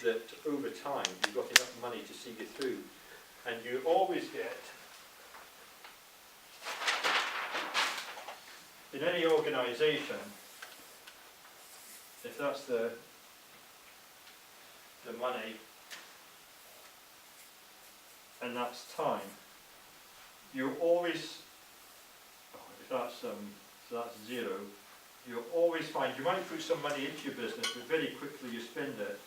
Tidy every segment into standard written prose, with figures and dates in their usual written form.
that over time you've got enough money to see you through. And you always get, in any organisation, if that's the money and that's time, you always, if that's so that's 0, you'll always find you might put some money into your business, but very quickly you spend it,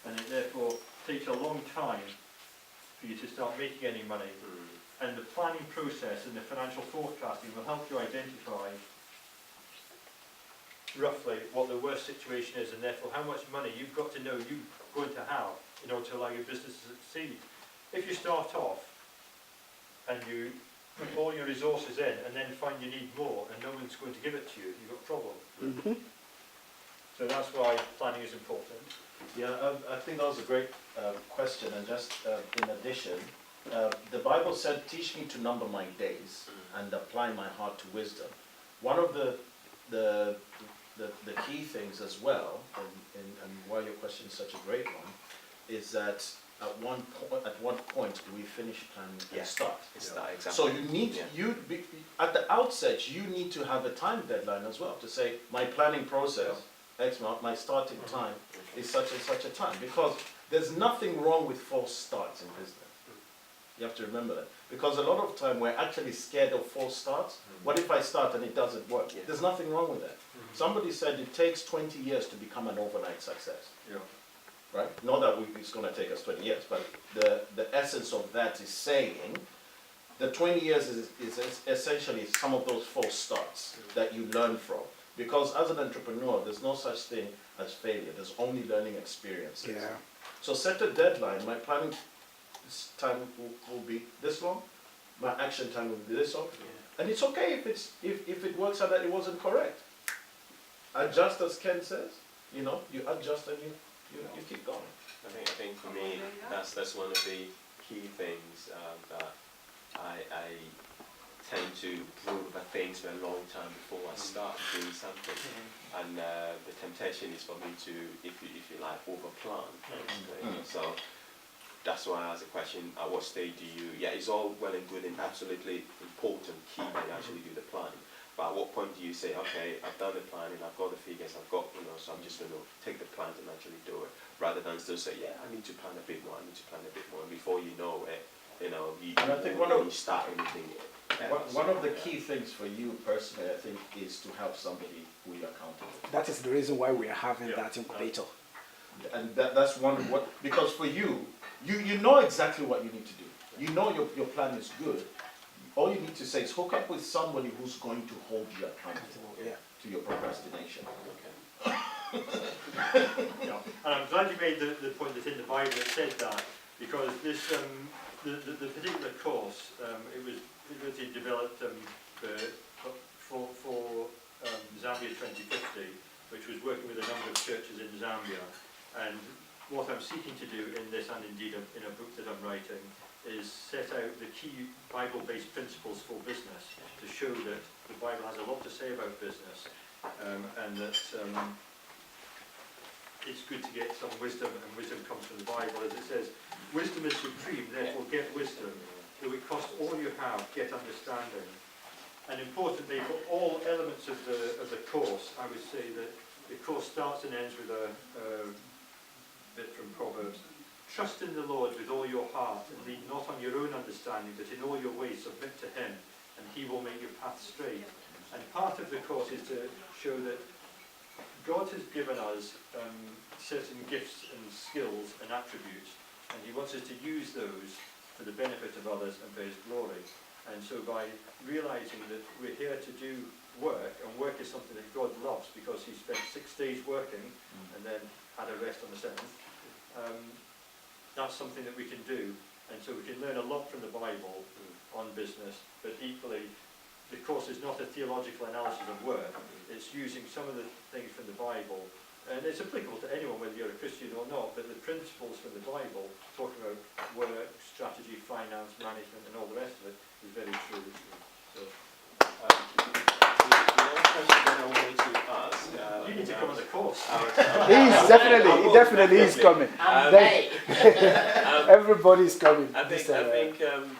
and it therefore takes a long time for you to start making any money. And the planning process and the financial forecasting will help you identify roughly what the worst situation is, and therefore how much money you've got to know you're going to have in order to allow your business to succeed. If you start off and you put all your resources in and then find you need more and no one's going to give it to you, you've got a problem. So that's why planning is important. Yeah, I think that was a great question, and just in addition, the Bible said, "Teach me to number my days and apply my heart to wisdom." One of the key things as well, and why your question is such a great one, is that at what point do we finish planning and start? It's that, exactly. So you need at the outset you need to have a time deadline as well to say my planning process X month, my starting time is such and such a time, because there's nothing wrong with false starts in business. You have to remember that, because a lot of time we're actually scared of false starts. What if I start and it doesn't work? There's nothing wrong with that. Somebody said it takes 20 years to become an overnight success. Right? Not that it's going to take us 20 years, but the essence of that is saying the 20 years is essentially some of those false starts that you learn from. Because as an entrepreneur, there's no such thing as failure. There's only learning experiences. So set a deadline. My planning time will be this long. My action time will be this long. And it's okay if it works out that it wasn't correct. Adjust, as Ken says. You adjust and you keep going. I think for me, that's one of the key things that I tend to brew over things for a long time before I start doing something. And the temptation is for me to, if you like, over-plan. So that's why I asked the question, at what stage do you, it's all well and good and absolutely important, key to actually do the planning. But at what point do you say, okay, I've done the planning, I've got the figures, I've got, so I'm just going to take the plans and actually do it, rather than still say, I need to plan a bit more, and before you know it, you start anything. One of the key things for you personally, I think, is to have somebody who you're accountable. That is the reason why we are having that incubator. And that's one of what, because for you know exactly what you need to do. You know your plan is good. All you need to say is hook up with somebody who's going to hold you accountable to your procrastination. And I'm glad you made the point that in the Bible it said that, because this the particular course it was developed for Zambia 2050, which was working with a number of churches in Zambia. And what I'm seeking to do in this, and indeed in a book that I'm writing, is set out the key Bible-based principles for business to show that the Bible has a lot to say about business, and that it's good to get some wisdom, and wisdom comes from the Bible. As it says, wisdom is supreme, therefore get wisdom. Though it cost all you have, get understanding. And importantly, for all elements of the course, I would say that the course starts and ends with a bit from Proverbs. Trust in the Lord with all your heart, and lean not on your own understanding, but in all your ways submit to him, and he will make your path straight. And part of the course is to show that God has given us certain gifts and skills and attributes, and he wants us to use those for the benefit of others and for his glory. And so by realizing that we're here to do work, and work is something that God loves because he spent 6 days working and then had a rest on the 7th, that's something that we can do. And so we can learn a lot from the Bible on business, but equally the course is not a theological analysis of work. It's using some of the things from the Bible, and it's applicable to anyone whether you're a Christian or not, but the principles from the Bible, talking about work, strategy, finance, management and all the rest of it, is very true. So, the other question that I wanted to ask, you need to come on the course. He definitely is coming. Everybody's coming. I this think time.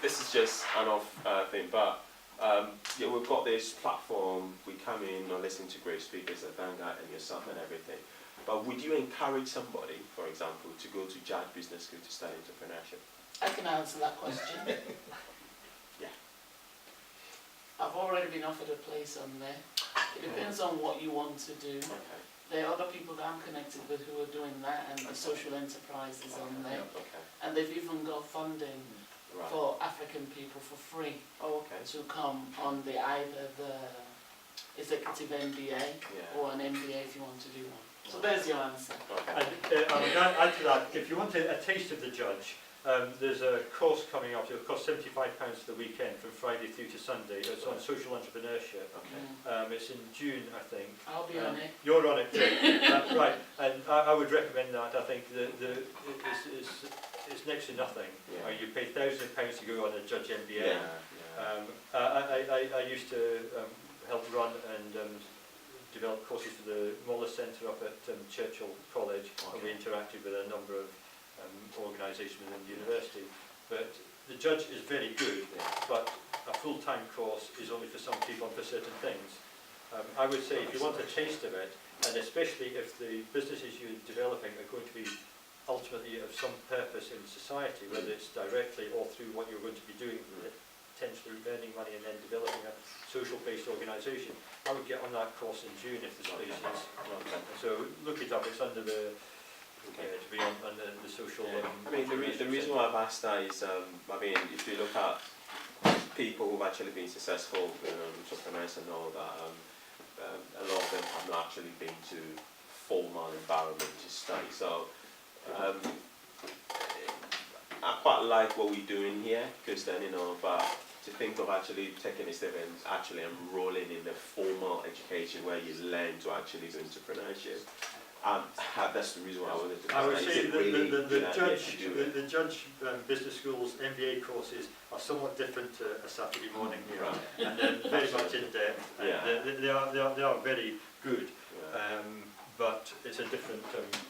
this is just an off thing, but yeah, we've got this platform. We come in or listen to great speakers like Vanguard and yourself and everything. But would you encourage somebody, for example, to go to Judge Business School to study entrepreneurship? I can answer that question. Yeah. I've already been offered a place on there. It depends on what you want to do. Okay. There are other people that I'm connected with who are doing that, and the social enterprises on there. Okay. And they've even got funding Right. for African people for free Oh, okay. to come on the either the executive MBA Yeah. or an MBA if you want to do one. So there's your answer. Okay. And I would add to that, if you want a taste of the Judge, there's a course coming up. It'll cost £75 for the weekend from Friday through to Sunday. It's on social entrepreneurship. Okay. It's in June, I think. I'll be on it. You're on it too. Right, and I would recommend that. I think it's next to nothing. Yeah. You pay £1,000 to go on a Judge MBA. Yeah. I used to help run and develop courses for the Moller Centre up at Churchill College, and we interacted with a number of organisations within the university. But the Judge is very good, but a full-time course is only for some people and for certain things. I would say if you want a taste of it, and especially if the businesses you're developing are going to be ultimately of some purpose in society, whether it's directly or through what you're going to be doing with it, potentially earning money and then developing a social-based organisation, I would get on that course in June if the space is. So look it up, it's under the, to be on under the social... I mean, the reason why I've asked that is, I mean, if you look at people who've actually been successful, entrepreneurs and all that, a lot of them have not actually been to formal environment to study. So I quite like what we're doing here, because then, but to think of actually taking a step and actually enrolling in the formal education where you learn to actually do entrepreneurship, that's the reason why I wanted to. I would say the Judge Business School's MBA courses are somewhat different to a Saturday morning here, and they're very much in depth. And they are very good, but it's a different process.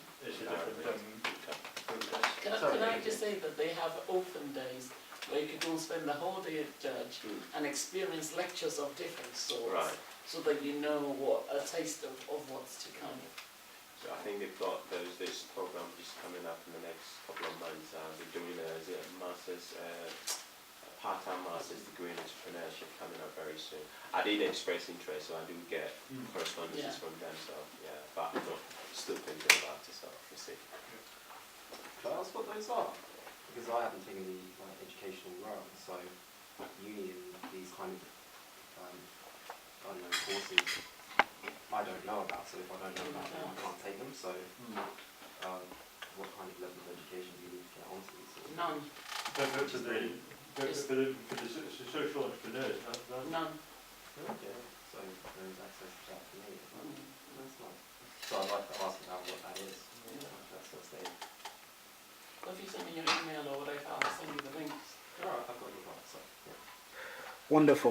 Can I just say that they have open days where you can go and spend the whole day at Judge and experience lectures of different sorts, so that you know a taste of what's to come. So I think they've got this program just coming up in the next couple of months. They're doing a master's, part-time master's degree in entrepreneurship coming up very soon. I did express interest, so I do get correspondences from them. So yeah, but I'm still thinking about it. So we'll see. Can I ask what those are? Because I haven't taken the educational route, so uni and these kind of I don't know, courses I don't know about. So if I don't know about them, I can't take them. So what kind of level of education do you need to get onto these? None. For the social entrepreneurs, None. Yeah. So there is access to that for me. That's nice. So I'd like to ask about what that is. That's what they. Well, if you send me your email or whatever, I'll send you the links. Alright, I've got your right. So yeah. Wonderful.